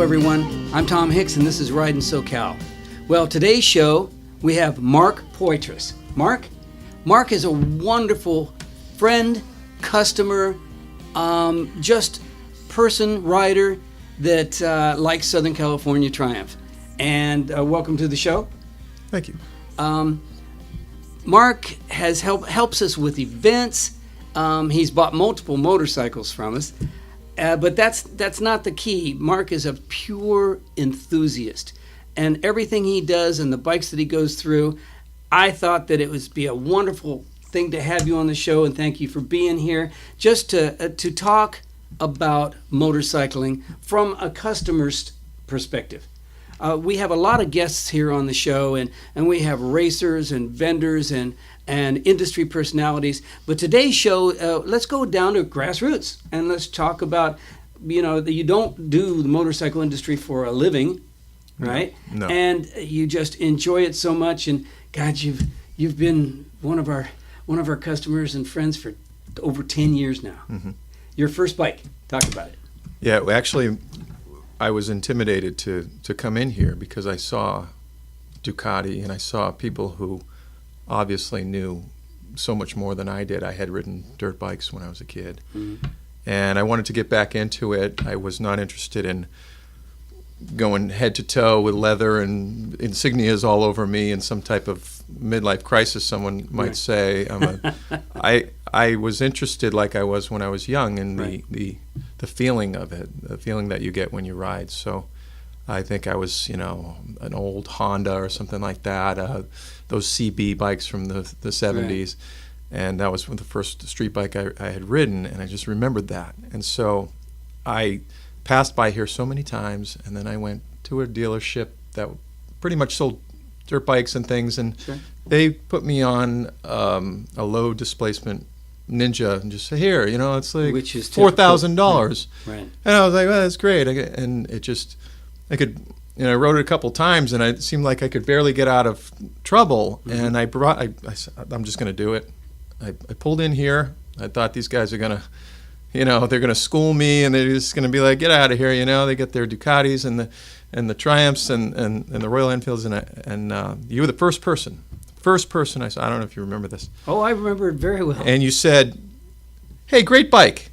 everyone. I'm Tom Hicks, and this is Ridin SoCal. Well, today's show, we have Mark Poitras. Mark is a wonderful friend, customer, just person, rider that likes Southern California Triumph. And welcome to the show. Thank you. Mark has helps us with events. He's bought multiple motorcycles from us. But that's not the key. Mark is a pure enthusiast. And everything he does and the bikes that he goes through, I thought that it would be a wonderful thing to have you on the show, and thank you for being here, just to talk about motorcycling from a customer's perspective. We have a lot of guests here on the show, and we have racers and vendors and industry personalities. But today's show, let's go down to grassroots and let's talk about, that you don't do the motorcycle industry for a living, right? No. And you just enjoy it so much. And God, you've been one of our customers and friends for over 10 years now. Mm-hmm. Your first bike, talk about it. Yeah, actually, I was intimidated to come in here because I saw Ducati and I saw people who obviously knew so much more than I did. I had ridden dirt bikes when I was a kid. Mm-hmm. And I wanted to get back into it. I was not interested in going head to toe with leather and insignias all over me and some type of midlife crisis, someone might say. I was interested, like I was when I was young, in the feeling of it, the feeling that you get when you ride. So I think I was, an old Honda or something like that, those CB bikes from the 70s. Right. And that was the first street bike I had ridden, and I just remembered that. And so I passed by here so many times, and then I went to a dealership that pretty much sold dirt bikes and things, and they put me on a low displacement Ninja and just say, here, it's like $4,000. Right. And I was like, well, that's great. I rode it a couple times, and it seemed like I could barely get out of trouble. Mm-hmm. And I said, I'm just going to do it. I pulled in here. I thought these guys are going to, they're going to school me, and they're just going to be like, get out of here. They get their Ducatis and the Triumphs and the Royal Enfields, and you were the first person I saw. I don't know if you remember this. Oh, I remember it very well. And you said, hey, great bike.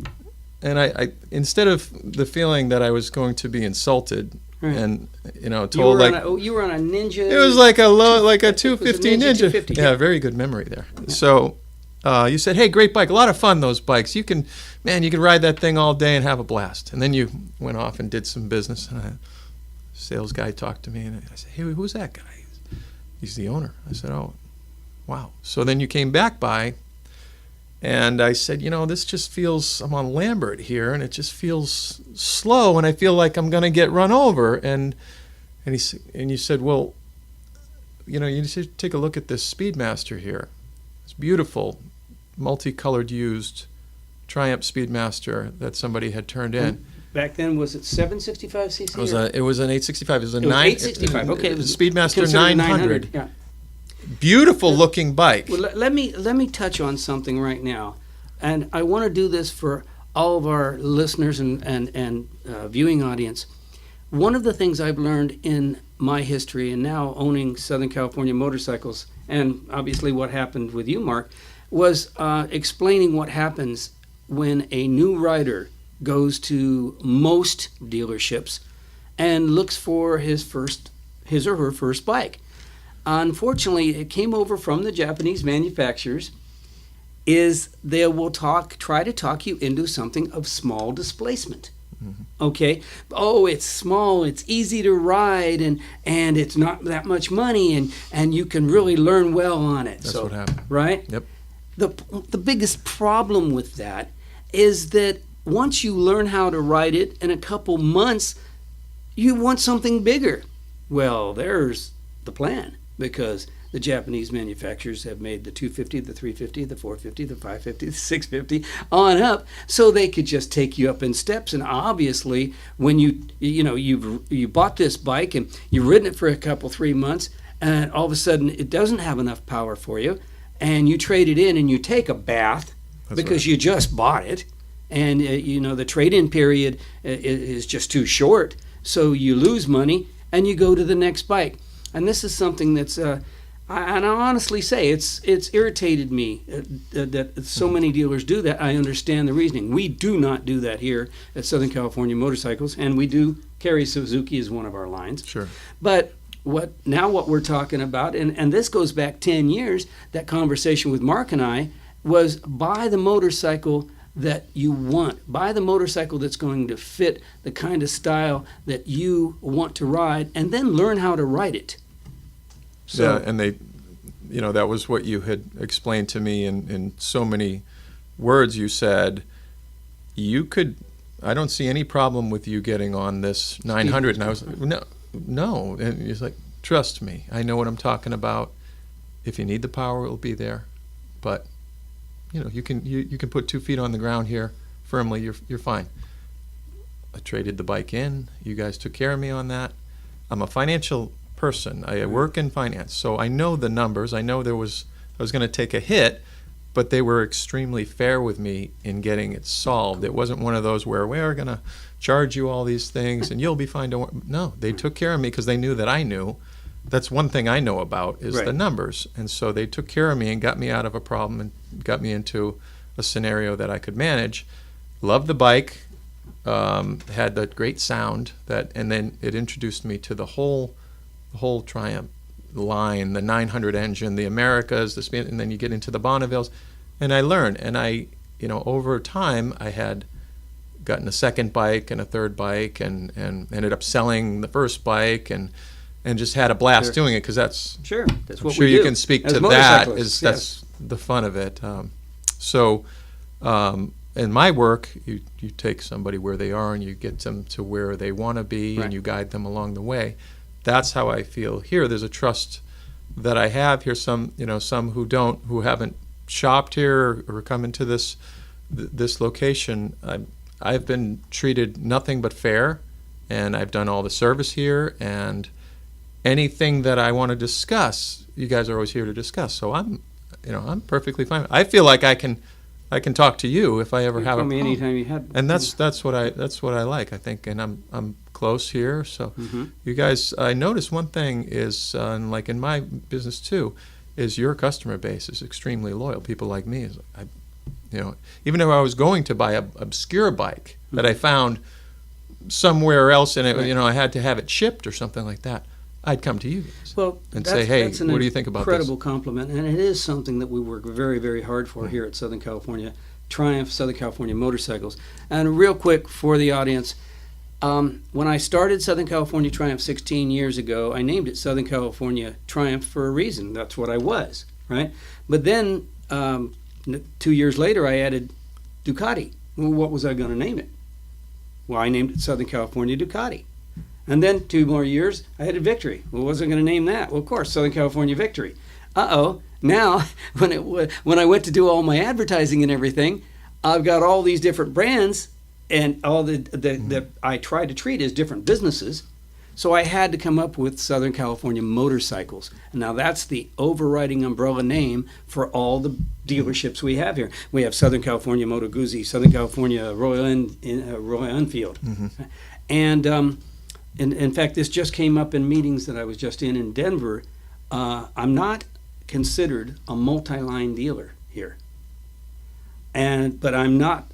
And I instead of the feeling that I was going to be insulted, right, and told you were on a Ninja. It was like a 250 Ninja. 250, yeah, very good memory there. Yeah. So you said, hey, great bike, a lot of fun, those bikes. You can ride that thing all day and have a blast. And then you went off and did some business, and a sales guy talked to me, and I said, hey, who's that guy? He's the owner. I said, oh, wow. So then you came back by, and I said, this just feels, I'm on Lambert here, and it just feels slow, and I feel like I'm going to get run over. And you said, well, you should take a look at this Speedmaster here. It's beautiful, multicolored used Triumph Speedmaster that somebody had turned in. Back then, was it 765cc? It was an 865. It was 865. Okay, it was a Speedmaster 900. Yeah. Beautiful looking bike. Well, let me touch on something right now, and I want to do this for all of our listeners and viewing audience. One of the things I've learned in my history, and now owning Southern California motorcycles, and obviously what happened with you, Mark, was explaining what happens when a new rider goes to most dealerships and looks for his or her first bike. Unfortunately, it came over from the Japanese manufacturers, is they will try to talk you into something of small displacement. Mm-hmm. Okay? Oh, it's small, it's easy to ride, and it's not that much money, and you can really learn well on it. That's what happened. Right? Yep. The biggest problem with that is that once you learn how to ride it in a couple months, you want something bigger. Well, there's the plan, because the Japanese manufacturers have made the 250, the 350, the 450, the 550, the 650 on up, so they could just take you up in steps. And obviously, when you bought this bike and you've ridden it for a couple 3 months, and all of a sudden it doesn't have enough power for you, and you trade it in and you take a bath. That's because right. You just bought it, and the trade-in period is just too short. So you lose money and you go to the next bike. And this is something that's, and I honestly say, it's irritated me that so many dealers do that. I understand the reasoning. We do not do that here at Southern California Motorcycles, and we do carry Suzuki as one of our lines. Sure. But what we're talking about, and this goes back 10 years, that conversation with Mark and I was buy the motorcycle that you want. Buy the motorcycle that's going to fit the kind of style that you want to ride, and then learn how to ride it. So, yeah, and they, that was what you had explained to me in so many words. You said, I don't see any problem with you getting on this 900. And I was like, no. And he's like, trust me, I know what I'm talking about. If you need the power, it'll be there. But, you can put 2 feet on the ground here firmly, you're fine. I traded the bike in. You guys took care of me on that. I'm a financial person. I work in finance, so I know the numbers. I know I was going to take a hit, but they were extremely fair with me in getting it solved. It wasn't one of those where we're going to charge you all these things and you'll be fine. No, they took care of me because they knew that I knew. That's one thing I know about is the numbers. And so they took care of me and got me out of a problem and got me into a scenario that I could manage. Loved the bike, had that great sound, and then it introduced me to the whole Triumph line, the 900 engine, the Americas, and then you get into the Bonnevilles. And I learned, and over time I had gotten a second bike and a third bike and ended up selling the first bike and just had a blast doing it because that's what I'm we sure do you can speak as to that. That's the fun of it. In my work, you take somebody where they are and you get them to where they want to be and you guide them along the way. That's how I feel here. There's a trust that I have here. Some who haven't shopped here or come into this location. I've been treated nothing but fair, and I've done all the service here, and anything that I want to discuss, you guys are always here to discuss. So I'm perfectly fine. I feel like I can talk to you if I ever have a problem. Anytime you had. And that's what I like, I think, and I'm close here. So you guys, I noticed one thing is, like in my business too, is your customer base is extremely loyal. People like me, even if I was going to buy an obscure bike that I found somewhere else and I had to have it shipped or something like that, I'd come to you guys and say, hey, what do you think about this? Incredible compliment, and it is something that we work very, very hard for here at Southern California Triumph, Southern California Motorcycles. And real quick for the audience, when I started Southern California Triumph 16 years ago, I named it Southern California Triumph for a reason. That's what I was, right? But then 2 years later, I added Ducati. Well, what was I going to name it? Well, I named it Southern California Ducati. And then 2 more years, I added Victory. Well, wasn't going to name that. Well, of course, Southern California Victory. Now, when I went to do all my advertising and everything, I've got all these different brands and all that I try to treat as different businesses. So I had to come up with Southern California Motorcycles. Now that's the overriding umbrella name for all the dealerships we have here. We have Southern California Moto Guzzi, Southern California Royal Enfield. And in fact, this just came up in meetings that I was just in Denver. I'm not considered a multi-line dealer here. But I'm not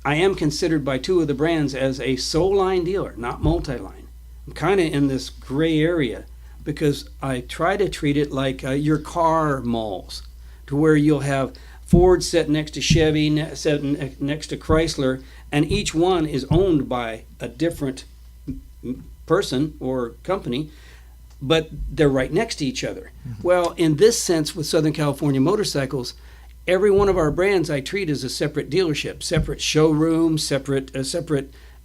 I am considered by 2 of the brands as a sole line dealer, not multi-line. I'm kind of in this gray area because I try to treat it like your car malls, to where you'll have Ford set next to Chevy, set next to Chrysler, and each one is owned by a different person or company, but they're right next to each other. Well, in this sense, with Southern California Motorcycles, every one of our brands I treat as a separate dealership, separate showroom, separate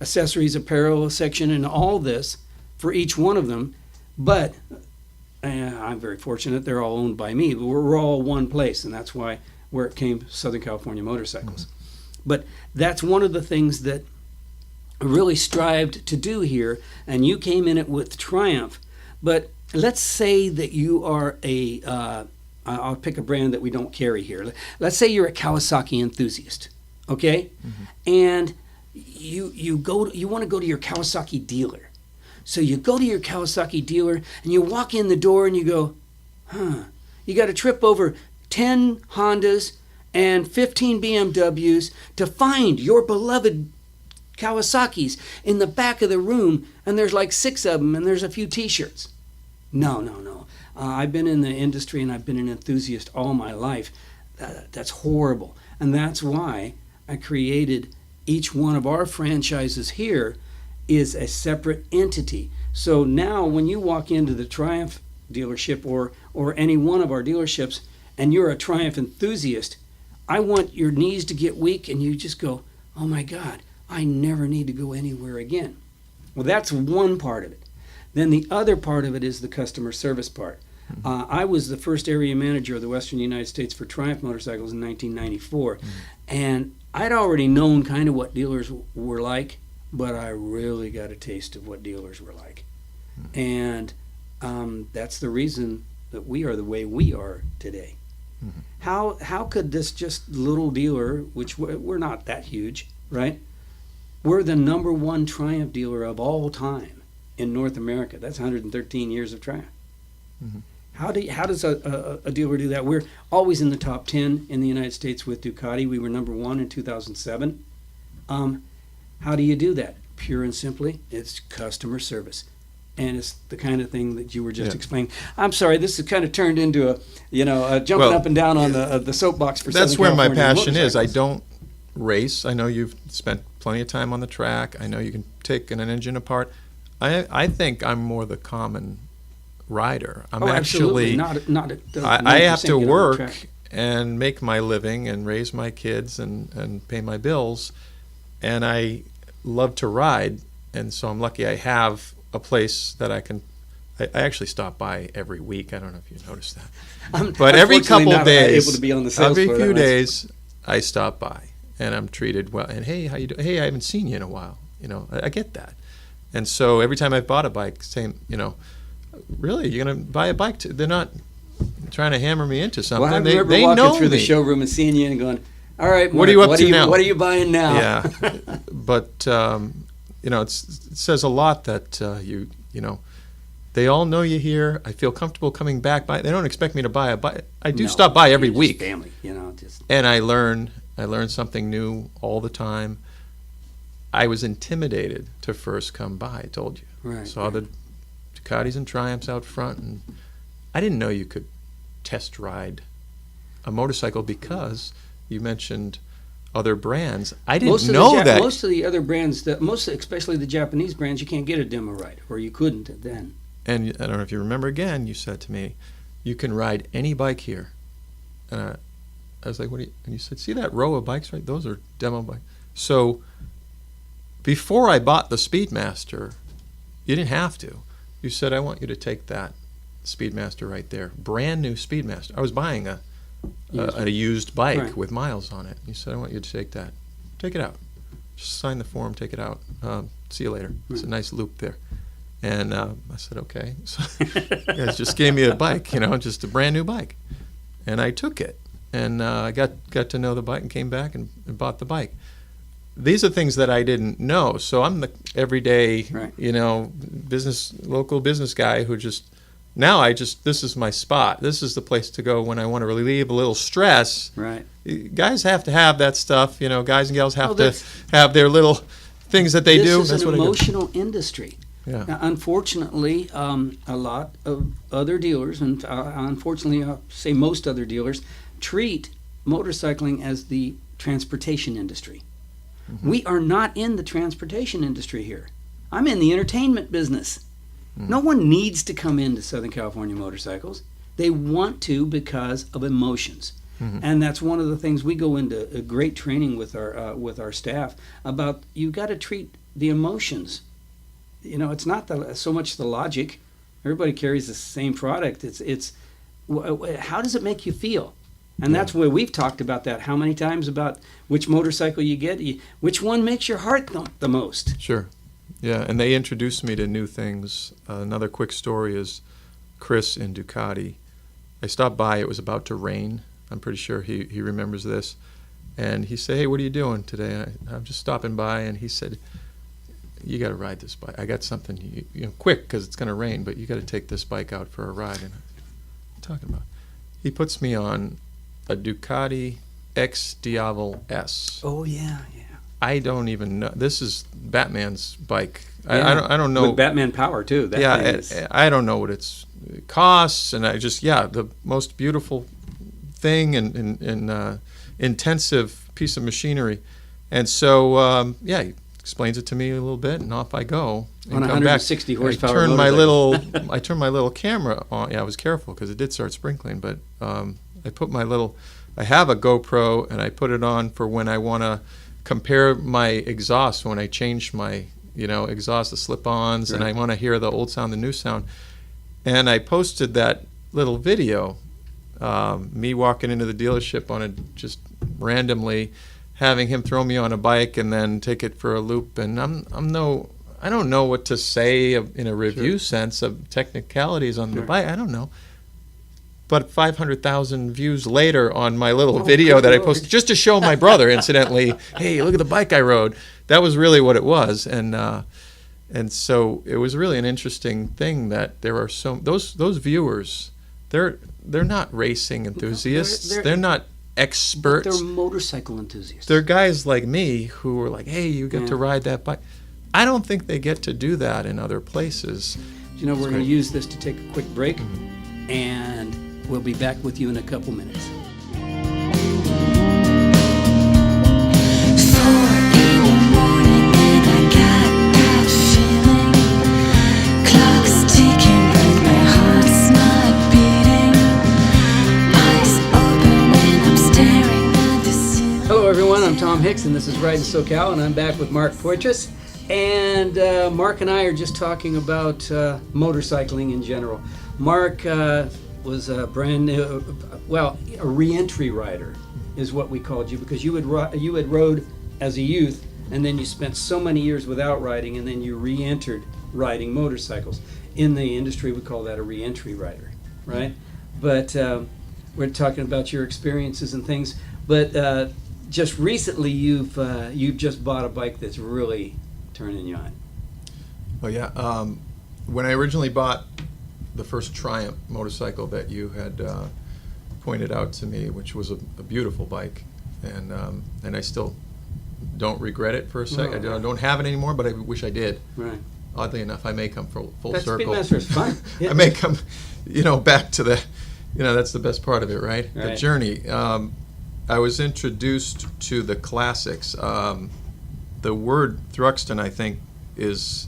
accessories, apparel section, and all this for each one of them. But I'm very fortunate they're all owned by me. We're all one place, and that's where it came Southern California Motorcycles. But that's one of the things that I really strived to do here, and you came in it with Triumph. But let's say that you are I'll pick a brand that we don't carry here. Let's say you're a Kawasaki enthusiast, okay? And you want to go to your Kawasaki dealer. So you go to your Kawasaki dealer and you walk in the door and you go, you got to trip over 10 Hondas and 15 BMWs to find your beloved Kawasaki's in the back of the room, and there's like 6 of them and there's a few t-shirts. No. I've been in the industry and I've been an enthusiast all my life. That's horrible. And that's why I created each one of our franchises here is a separate entity. So now when you walk into the Triumph dealership or any one of our dealerships and you're a Triumph enthusiast, I want your knees to get weak and you just go, oh my God, I never need to go anywhere again. Well, that's one part of it. Then the other part of it is the customer service part. I was the first area manager of the Western United States for Triumph Motorcycles in 1994. And I'd already known kind of what dealers were like, but I really got a taste of what dealers were like. And that's the reason that we are the way we are today. How could this just little dealer, which we're not that huge, right? We're the #1 Triumph dealer of all time in North America. That's 113 years of Triumph. How does a dealer do that? We're always in the top 10 in the United States with Ducati. We were #1 in 2007. How do you do that? Pure and simply, it's customer service. And it's the kind of thing that you were just explaining. I'm sorry, this has kind of turned into a jumping up and down on the soapbox for Southern California. That's where my passion is. I don't race. I know you've spent plenty of time on the track. I know you can take an engine apart. I think I'm more the common rider. I'm actually not I have to work and make my living and raise my kids and pay my bills, and I love to ride, and so I'm lucky I have a place that I actually stop by every week. I don't know if you noticed that, but every couple of days, able to be on the sales every floor few days, I stop by and I'm treated well. And hey, how you doing? Hey, I haven't seen you in a while. I get that. And so every time I've bought a bike, saying, really, you're gonna buy a bike? They're not trying to hammer me into something. Well, I remember walking through the showroom and seeing you and going, "All right, Mark, what are you up to now? What are you buying now?" Yeah, but it says a lot that they all know you here. I feel comfortable coming back by. They don't expect me to buy a bike. I do stop by every week. Family, and I learn something new all the time. I was intimidated to first come by. I told you. Right. Saw the Ducatis and Triumphs out front, and I didn't know you could test ride a motorcycle because you mentioned other brands. I didn't know that. Most of the other brands, especially the Japanese brands, you can't get a demo ride, or you couldn't then. And I don't know if you remember again, you said to me, you can ride any bike here. And I was like, what do you, and you said, see that row of bikes, right? Those are demo bikes. So before I bought the Speedmaster, you didn't have to. You said, I want you to take that Speedmaster right there. Brand new Speedmaster. I was buying a used bike with miles on it. You said, I want you to take that. Take it out. Just sign the form, take it out. See you later. It's a nice loop there. And I said, okay. So you guys just gave me a bike, just a brand new bike. And I took it. And I got to know the bike and came back and bought the bike. These are things that I didn't know. So I'm the everyday, local business guy who just, this is my spot. This is the place to go when I want to relieve a little stress. Right. Guys have to have that stuff. Guys and gals have to have their little things that they do. This is an emotional industry. Yeah. Now, unfortunately, a lot of other dealers, and unfortunately, I'll say most other dealers, treat motorcycling as the transportation industry. Mm-hmm. We are not in the transportation industry here. I'm in the entertainment business. Mm. No one needs to come into Southern California Motorcycles. They want to because of emotions. Mm-hmm. And that's one of the things we go into a great training with our staff about. You've got to treat the emotions. It's not so much the logic. Everybody carries the same product. It's how does it make you feel? And that's where we've talked about that. How many times about which motorcycle you get, which one makes your heart thump the most? Sure. Yeah, and they introduced me to new things. Another quick story is Chris in Ducati. I stopped by. It was about to rain. I'm pretty sure he remembers this. And he said, "Hey, what are you doing today?" And I'm just stopping by, and he said, "You got to ride this bike. I got something, quick, because it's going to rain, but you got to take this bike out for a ride." And I'm talking about, he puts me on a Ducati X Diavel S. Oh yeah. I don't even know. This is Batman's bike. Yeah. I don't know. With Batman power too. That thing is... I don't know what it costs, and I just the most beautiful thing and intensive piece of machinery, and so he explains it to me a little bit, and off I go. And on a 160 horsepower. I turned my little camera on. Yeah, I was careful because it did start sprinkling, but I have a GoPro, and I put it on for when I want to compare my exhaust, when I change my exhaust, the slip-ons, right. And I want to hear the old sound, the new sound. And I posted that little video, me walking into the dealership just randomly, having him throw me on a bike and then take it for a loop. And I don't know what to say in a review sense of technicalities on the bike. I don't know. But 500,000 views later on my little video that I posted, just to show my brother, incidentally, hey, look at the bike I rode. That was really what it was, and so it was really an interesting thing that there are those viewers. They're not racing enthusiasts. They're not experts. They're motorcycle enthusiasts. They're guys like me who are like, hey, you get to ride that bike. I don't think they get to do that in other places. We're going to use this to take a quick break, and we'll be back with you in a couple minutes. Hello everyone, I'm Tom Hicks and this is Ridin SoCal, and I'm back with Mark Poitras. And Mark and I are just talking about motorcycling in general. Mark was a brand new, a re-entry rider is what we called you, because you had rode as a youth, and then you spent so many years without riding, and then you re-entered riding motorcycles. In the industry, we call that a re-entry rider, right? But we're talking about your experiences and things. But just recently, you've just bought a bike that's really turning you on. Oh yeah, when I originally bought the first Triumph motorcycle that you had pointed out to me, which was a beautiful bike, and I still don't regret it for a second. I don't have it anymore, but I wish I did. Right. Oddly enough, I may come full circle. That's Speedmaster's fun. Yeah. I may come, back to the, that's the best part of it, right? The journey. I was introduced to the classics. The word Thruxton, I think, is,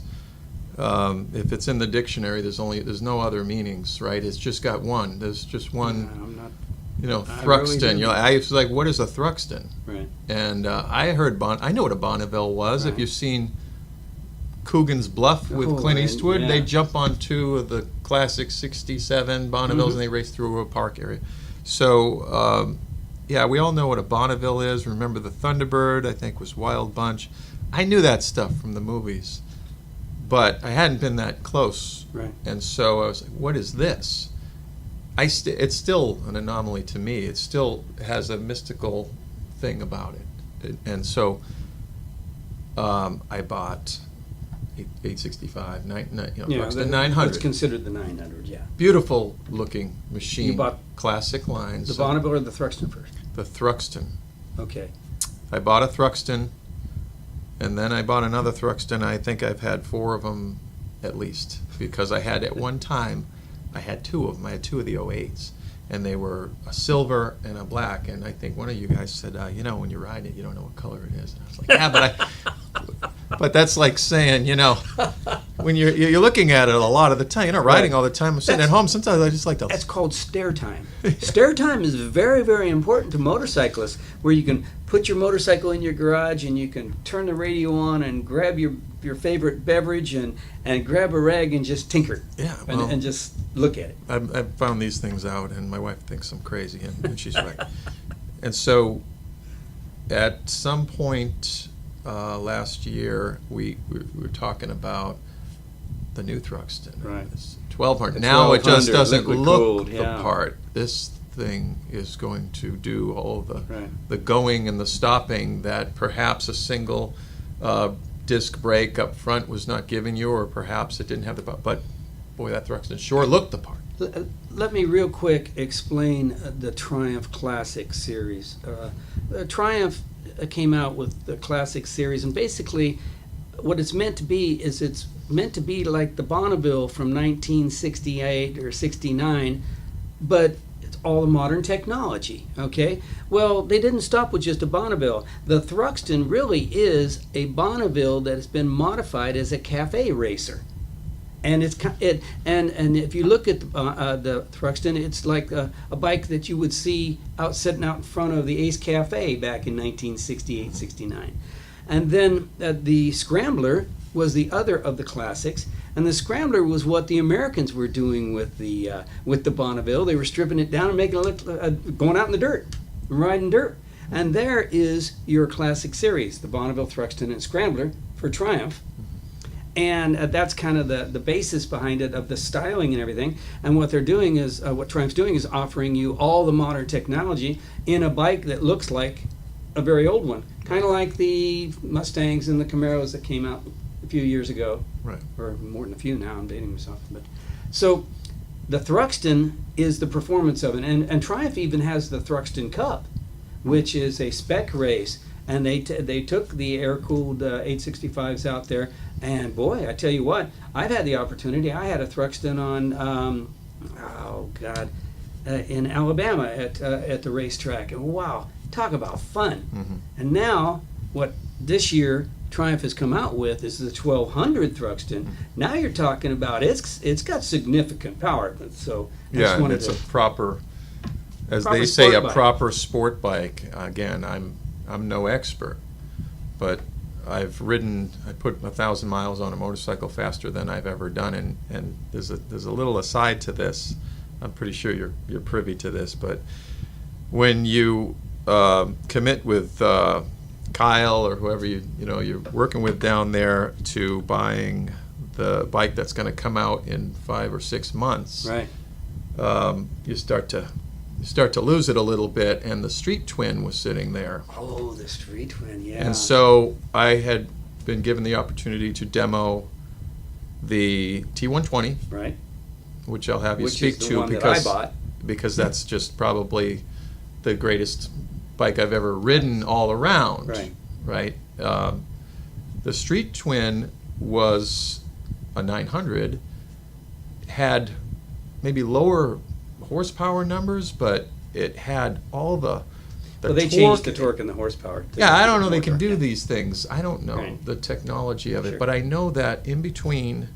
if it's in the dictionary, there's no other meanings, right? It's just got one. There's just one. Thruxton. Really I was like, what is a Thruxton? Right. And I heard I know what a Bonneville was. Right. If you've seen Coogan's Bluff with Clint Eastwood, they jump on two of the classic '67 Bonnevilles and they race through a park area. So, we all know what a Bonneville is. Remember the Thunderbird, I think, was Wild Bunch. I knew that stuff from the movies, but I hadn't been that close. Right. And so I was like, what is this? It's still an anomaly to me. It still has a mystical thing about it. And so I bought 865, Thruxton 900. It's considered the 900, yeah. Beautiful looking machine. You bought classic lines. The Bonneville or the Thruxton first? The Thruxton. Okay. I bought a Thruxton, and then I bought another Thruxton. I think I've had 4 of them at least, because I had at one time, I had 2 of them. I had 2 of the 08s, and they were a silver and a black. And I think one of you guys said, when you ride it, you don't know what color it is. And I was like, yeah, but that's like saying, when you're looking at it a lot of the time, you're not riding all the time. I'm sitting at home. Sometimes I just like to. That's called stair time. Stair time is very, very important to motorcyclists, where you can put your motorcycle in your garage and you can turn the radio on and grab your favorite beverage and grab a rag and just tinker. Yeah, and just look at it. I've found these things out, and my wife thinks I'm crazy, and she's right. And so, at some point last year, we were talking about the new Thruxton. Right. It's 1200. Now it just doesn't look the part. This thing is going to do all the Right. the going and the stopping that perhaps a single disc brake up front was not giving you, or perhaps it didn't have the. But boy, that Thruxton sure looked the part. Let me real quick explain the Triumph Classic series. Triumph came out with the Classic series, and basically what it's meant to be is it's meant to be like the Bonneville from 1968 or 69, but it's all the modern technology, okay? Well, they didn't stop with just a Bonneville. The Thruxton really is a Bonneville that has been modified as a cafe racer. And and if you look at the Thruxton, it's like a bike that you would see sitting out in front of the Ace Cafe back in 1968, 69. And then the Scrambler was the other of the classics, and the Scrambler was what the Americans were doing with the Bonneville. They were stripping it down and making it look, going out in the dirt, riding dirt. And there is your classic series, the Bonneville, Thruxton, and Scrambler for Triumph. And that's kind of the basis behind it, of the styling and everything. And what they're doing is, what Triumph's doing is offering you all the modern technology in a bike that looks like a very old one. Kind of like the Mustangs and the Camaros that came out a few years ago. Right. Or more than a few now, I'm dating myself. But so the Thruxton is the performance of it. And Triumph even has the Thruxton Cup, which is a spec race. And they took the air-cooled 865s out there, and boy, I tell you what, I've had the opportunity. I had a Thruxton on, in Alabama at the racetrack, and wow, talk about fun. Mm-hmm. And now, what this year Triumph has come out with is the 1200 Thruxton. Mm-hmm. Now you're talking about it's got significant power. So I Yeah, just and wanted it's to, a proper, as proper they say, sport a bike. proper sport bike. Again, I'm no expert, but I've ridden. I put 1,000 miles on a motorcycle faster than I've ever done, and there's a little aside to this. I'm pretty sure you're privy to this, but when you commit with Kyle or whoever you're working with down there to buying the bike that's going to come out in 5 or 6 months, right. you start to lose it a little bit, and the Street Twin was sitting there. Oh, the Street Twin, yeah. And so I had been given the opportunity to demo the T120, right. which I'll have you Which speak is the to one that I bought. because that's just probably the greatest bike I've ever ridden all around. Right. Right. The Street Twin was a 900, had maybe lower horsepower numbers, but it had all the Well, they torque. changed the torque and the horsepower. Yeah, I don't know. They can motor. do these things. I don't know Right. the technology of it, Sure. but I know that in between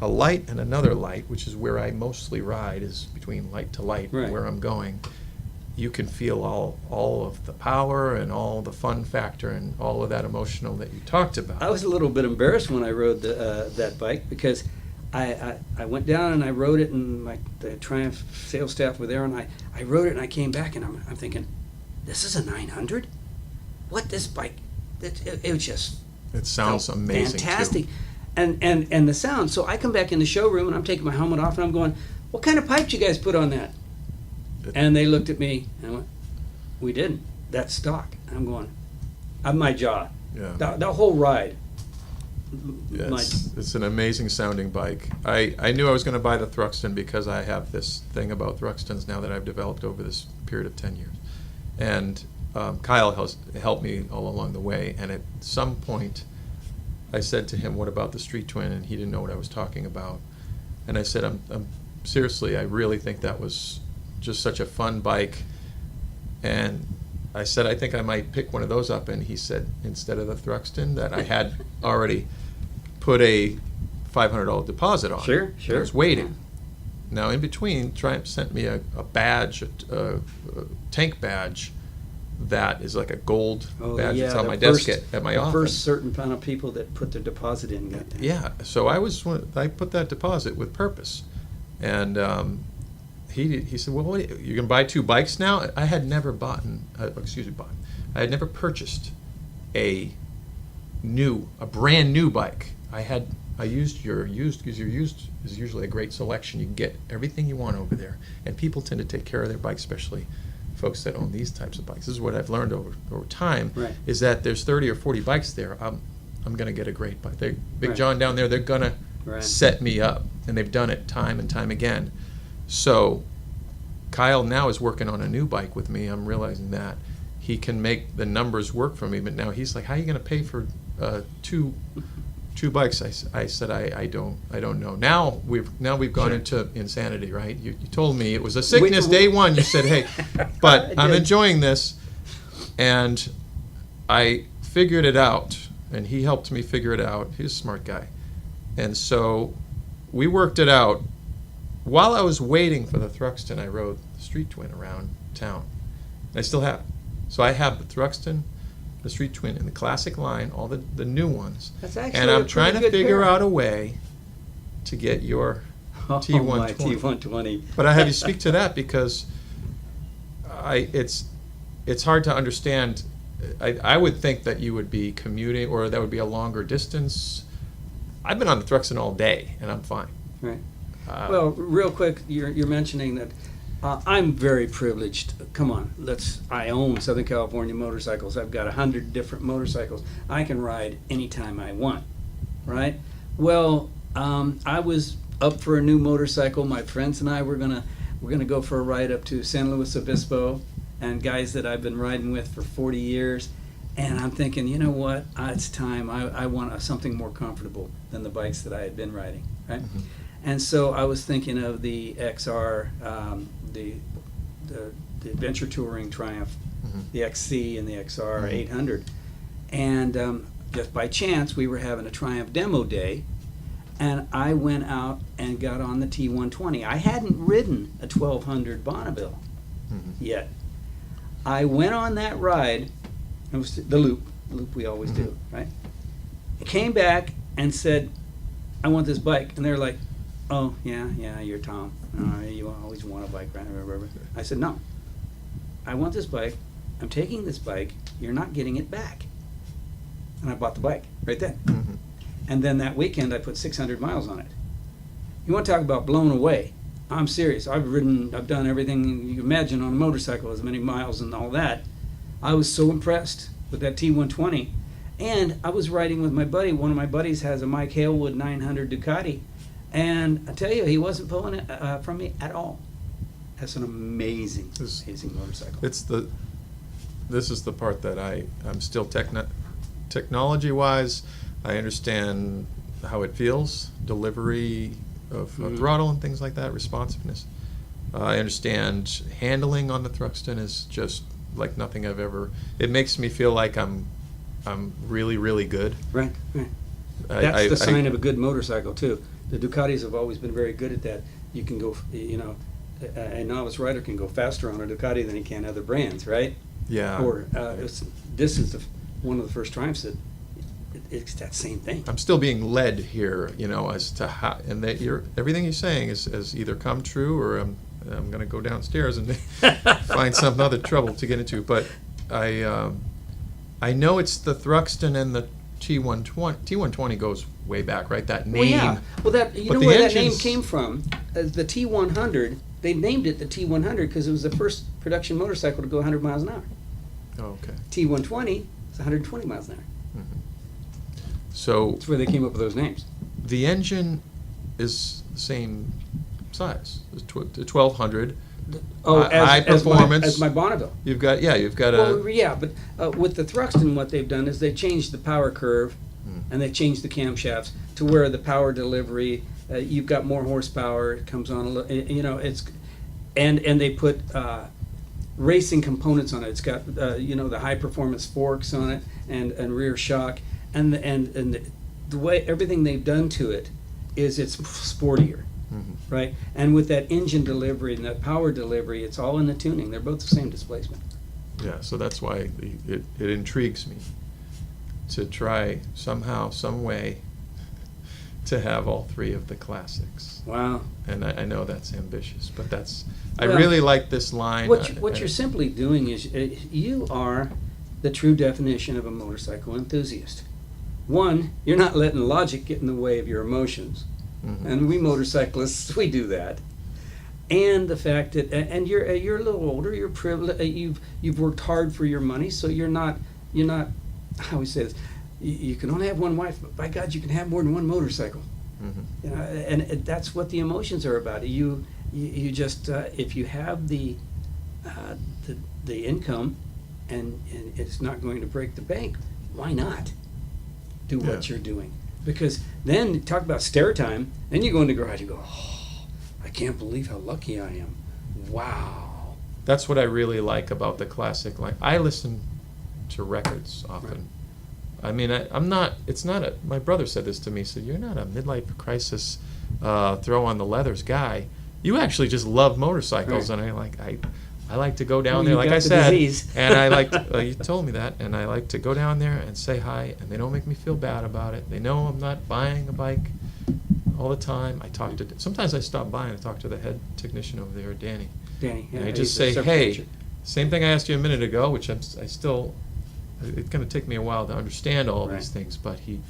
a light and another light, which is where I mostly ride, is between light to light, Right. where I'm going, you can feel all of the power and all the fun factor and all of that emotional that you talked about. I was a little bit embarrassed when I rode that bike because I went down and I rode it, and the Triumph sales staff were there, and I rode it, and I came back, and I'm thinking, this is a 900? What, this bike? It was just It sounds felt amazing, fantastic. too. And the sound. So I come back in the showroom, and I'm taking my helmet off, and I'm going, what kind of pipe did you guys put on that? And they looked at me, and I went, we didn't. That's stock. And I'm going, my jaw. Yeah. The whole ride. It's an amazing sounding bike. I knew I was going to buy the Thruxton because I have this thing about Thruxtons now that I've developed over this period of 10 years. And Kyle has helped me all along the way. And at some point, I said to him, what about the Street Twin? And he didn't know what I was talking about. And I said, I'm seriously, I really think that was just such a fun bike. And I said, I think I might pick one of those up. And he said, instead of the Thruxton, that I had already put a $500 deposit on. Sure. I was waiting. Now, in between, Triumph sent me a badge, a tank badge, that is like a gold badge that's on my desk at my office. The first certain amount of people that put their deposit in got that. Yeah, so I put that deposit with purpose. And he said, well, what, you're going to buy 2 bikes now? I had never I had never purchased a brand new bike. I had I used your used because your used is usually a great selection. You can get everything you want over there, and people tend to take care of their bikes, especially folks that own these types of bikes. This is what I've learned over time, Right. is that there's 30 or 40 bikes there. I'm going to get a great bike. Big Right. John down there, they're going to Right. set me up, and they've done it time and time again. So Kyle now is working on a new bike with me. I'm realizing that he can make the numbers work for me, but now he's like, how are you going to pay for two bikes? I said I don't know. Now we've gone Sure. into insanity, right? You told me it was a sickness day one. You said, hey, but I'm enjoying this, and I figured it out, and he helped me figure it out. He's a smart guy, and so we worked it out. While I was waiting for the Thruxton, I rode the Street Twin around town. I still have it. So I have the Thruxton, the Street Twin, and the classic line, all the new ones. That's actually And a I'm trying to pretty good figure pair. out a way to get your Oh, T120. my T120. But I have you speak to that because it's hard to understand. I would think that you would be commuting, or that would be a longer distance. I've been on the Thruxton all day, and I'm fine. Right. Well, real quick, you're mentioning that I'm very privileged. Come on, I own Southern California motorcycles. I've got 100 different motorcycles. I can ride anytime I want, right? Well, I was up for a new motorcycle. My friends and I we're gonna go for a ride up to San Luis Obispo, and guys that I've been riding with for 40 years. And I'm thinking, you know what? It's time. I want something more comfortable than the bikes that I had been riding, right? Mm-hmm. And so I was thinking of the XR, the Adventure Touring Triumph, Mm-hmm. the XC and the XR Mhm. 800. And just by chance, we were having a Triumph demo day, and I went out and got on the T120. I hadn't ridden a 1200 Bonneville Mhm. yet. I went on that ride. It was the loop we always do, right? I came back and said, I want this bike. And they're like, oh, yeah, you're Tom. You always want a bike, right? I said, no. I want this bike. I'm taking this bike. You're not getting it back. And I bought the bike right then. Mhm. And then that weekend, I put 600 miles on it. You want to talk about blown away? I'm serious. I've done everything you can imagine on a motorcycle, as many miles and all that. I was so impressed with that T120. And I was riding with my buddy. One of my buddies has a Mike Halewood 900 Ducati. And I tell you, he wasn't pulling it from me at all. That's an amazing motorcycle. This is the part that I'm still technology-wise. I understand how it feels, delivery of throttle and things like that, responsiveness. I understand handling on the Thruxton is just like nothing I've ever. It makes me feel like I'm really, really good. Right. That's the sign of a good motorcycle too. The Ducatis have always been very good at that. You can go, a novice rider can go faster on a Ducati than he can other brands, right? Yeah. Or this is one of the first Triumphs that it's that same thing. I'm still being led here, as to how, and that everything you're saying has either come true, or I'm going to go downstairs and find some other trouble to get into. But I know it's the Thruxton and the T120. T120 goes way back, right? That name. Well, yeah. Well, that you But know the where that name engines- came from? The T100. They named it the T100 because it was the first production motorcycle to go 100 miles an hour. Oh, okay. T120 is 120 miles an hour. So That's where they came up with those names. the engine is the same size. It's the 1200. Oh, high performance. as my Bonneville. You've got Well, yeah, but with the Thruxton, what they've done is they changed the power curve, and they changed the camshafts to where the power delivery, you've got more horsepower. It comes on a little, and they put racing components on it. It's got the high performance forks on it and rear shock, and the way everything they've done to it is it's sportier. Right, and with that engine delivery and that power delivery, it's all in the tuning. They're both the same displacement. Yeah, so that's why it intrigues me to try somehow, some way to have all three of the classics. Wow. And I know that's ambitious, but I Well, really like this line. What you're simply doing is you are the true definition of a motorcycle enthusiast. one, you're not letting logic get in the way of your emotions. Mhm. And we motorcyclists, we do that. And the fact that, and you're a little older, you're privileged, you've worked hard for your money, so you're not, how we say this, you can only have one wife, but by God, you can have more than one motorcycle. Mhm. You know, and that's what the emotions are about. You just, if you have the income, and it's not going to break the bank, why not do what Yeah. you're doing? Because then talk about stair time, then you go in the garage, you go, oh, I can't believe how lucky I am. Wow. That's what I really like about the classic. Like, I listen to records often. I mean, I'm not. It's not a. My brother said this to me. He said, "You're not a midlife crisis, throw on the leathers guy. You actually just love motorcycles." Right. And I like to go down Well, there, you like got I the said, disease. and I like. You told me that, and I like to go down there and say hi, and they don't make me feel bad about it. They know I'm not buying a bike all the time. I talk to. Sometimes I stop by and I talk to the head technician over there, Danny. Danny, And I he's just a say, surf hey, teacher. same thing I asked you a minute ago, which I still, it's going to take me a while to understand all of Right. these things, but hey,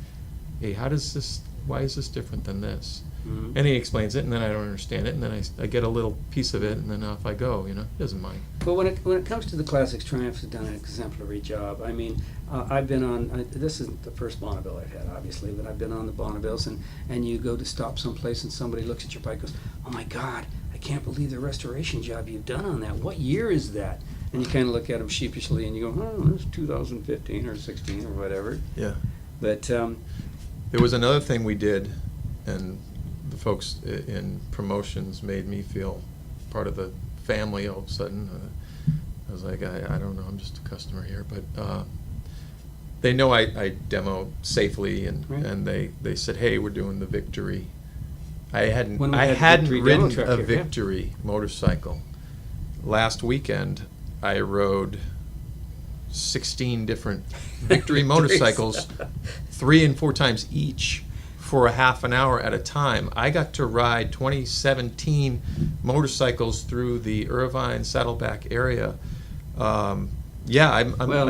why is this different than this? Mhm. And he explains it, and then I don't understand it, and then I get a little piece of it, and then off I go, He doesn't mind. But when it comes to the classics, Triumph has done an exemplary job. I mean, I've been on. This isn't the first Bonneville I've had, obviously, but I've been on the Bonnevilles, and you go to stop someplace, and somebody looks at your bike, and goes, "Oh my God, I can't believe the restoration job you've done on that. What year is that?" And you kind of look at them sheepishly, and you go, "Oh, it's 2015 or 16 or whatever." Yeah. But There was another thing we did, and the folks in promotions made me feel part of the family all of a sudden. I was like, I don't know, I'm just a customer here, but they know I demo safely, and Right. and they said, hey, we're doing the Victory. I hadn't When we had the hadn't Victory demo ridden truck a here, yeah. Victory motorcycle. Last weekend, I rode 16 different Victory motorcycles, 3 and 4 times each, for a half an hour at a time. I got to ride 2017 motorcycles through the Irvine Saddleback area. I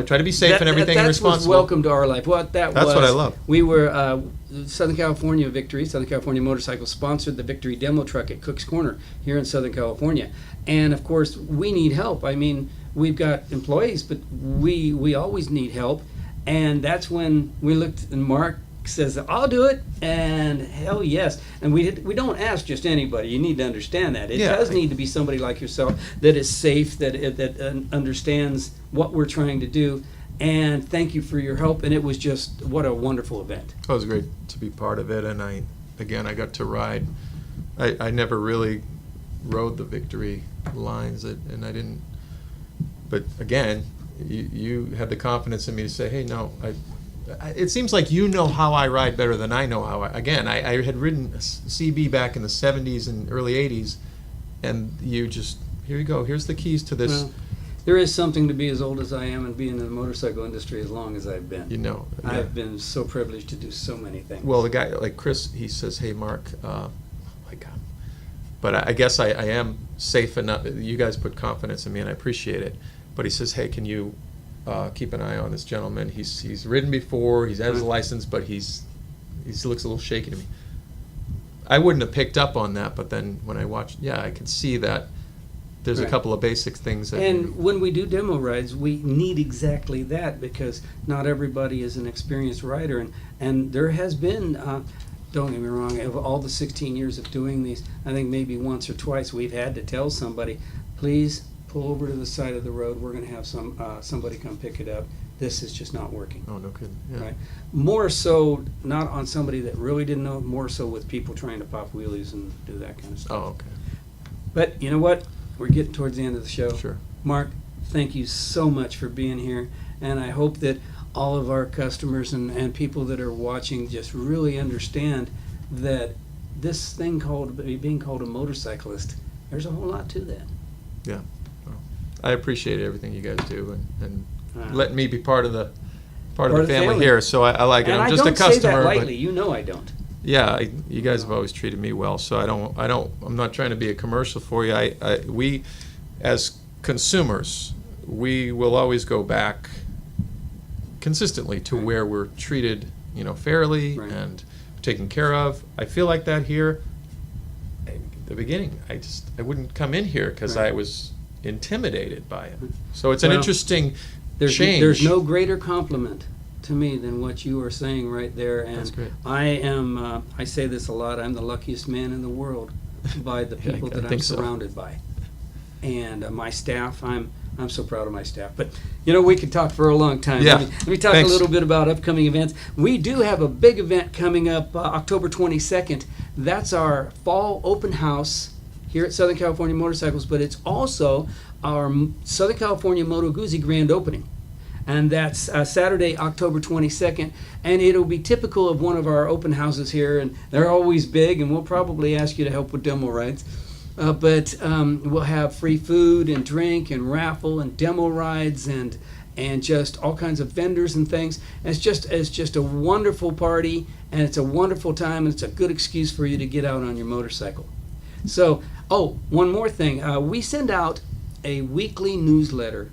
try to be safe and everything and That's responsible. welcome to our life. What that That's was. what I love. We were Southern California Victory, Southern California Motorcycle sponsored the Victory demo truck at Cook's Corner here in Southern California, and of course we need help. I mean, we've got employees, but we always need help, and that's when we looked and Mark says, I'll do it, and hell yes. And we don't ask just anybody. You need to understand that. It Yeah. does need to be somebody like yourself that is safe, that understands what we're trying to do. And thank you for your help. And it was just, what a wonderful event. It was great to be part of it, and I got to ride. I never really rode the Victory lines, and I didn't. But again, you had the confidence in me to say, hey, no, it seems like you know how I ride better than I know how I had ridden a CB back in the 70s and early 80s, and you just, here you go, here's the keys to this. Well, there is something to be as old as I am and being in the motorcycle industry as long as I've been. Yeah. I've been so privileged to do so many things. Well, the guy, like Chris, he says, hey, Mark, but I guess I am safe enough. You guys put confidence in me, and I appreciate it. But he says, hey, can you keep an eye on this gentleman? He's ridden before, he's had his license, but he looks a little shaky to me. I wouldn't have picked up on that, but then when I watched, I could see that there's a Right. couple of basic things that. And when we do demo rides, we need exactly that, because not everybody is an experienced rider, and there has been, don't get me wrong, of all the 16 years of doing these, I think maybe once or twice we've had to tell somebody, please pull over to the side of the road. We're going to have somebody come pick it up. This is just not working. Oh, no kidding. Yeah. Right. More so, not on somebody that really didn't know. More so with people trying to pop wheelies and do that kind of stuff. Oh, okay. But you know what? We're getting towards the end of the show. Sure. Mark, thank you so much for being here, and I hope that all of our customers and people that are watching just really understand that this thing called being called a motorcyclist, there's a whole lot to that. Yeah. Well, I appreciate everything you guys do, and Uh, letting me be part of the family here. So I like it. And I'm I just don't a customer. say that but lightly. You know I don't. yeah, you guys have always treated me well. So I'm not trying to be a commercial for you. We, as consumers, we will always go back consistently to where we're treated fairly Right. and taken care of. I feel like that here. In the beginning, I wouldn't come in here because Right. I was intimidated by it. So it's an Well, interesting There's change. no greater compliment to me than what you are saying right there. And That's great. I am, I say this a lot, I'm the luckiest man in the world by the Yeah, people I that I'm think so. surrounded by. And my staff, I'm so proud of my staff. But, we could talk for a long time. Yeah. Let me talk Thanks. a little bit about upcoming events. We do have a big event coming up October 22nd. That's our fall open house here at Southern California Motorcycles, but it's also our Southern California Moto Guzzi grand opening. And that's Saturday, October 22nd, and it'll be typical of one of our open houses here, and they're always big, and we'll probably ask you to help with demo rides. But we'll have free food and drink and raffle and demo rides and just all kinds of vendors and things. And it's just a wonderful party, and it's a wonderful time, and it's a good excuse for you to get out on your motorcycle. So, one more thing. We send out a weekly newsletter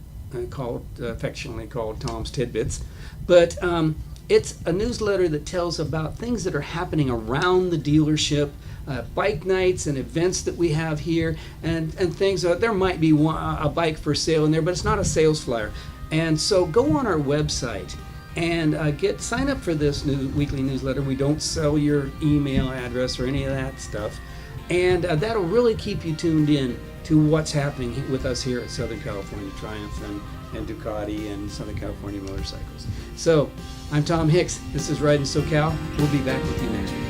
affectionately called Tom's Tidbits. But it's a newsletter that tells about things that are happening around the dealership, bike nights and events that we have here, and things. There might be a bike for sale in there, but it's not a sales flyer. And so go on our website and sign up for this weekly newsletter. We don't sell your email address or any of that stuff. And that'll really keep you tuned in to what's happening with us here at Southern California Triumph and Ducati and Southern California Motorcycles. So, I'm Tom Hicks. This is Ridin SoCal. We'll be back with you next week.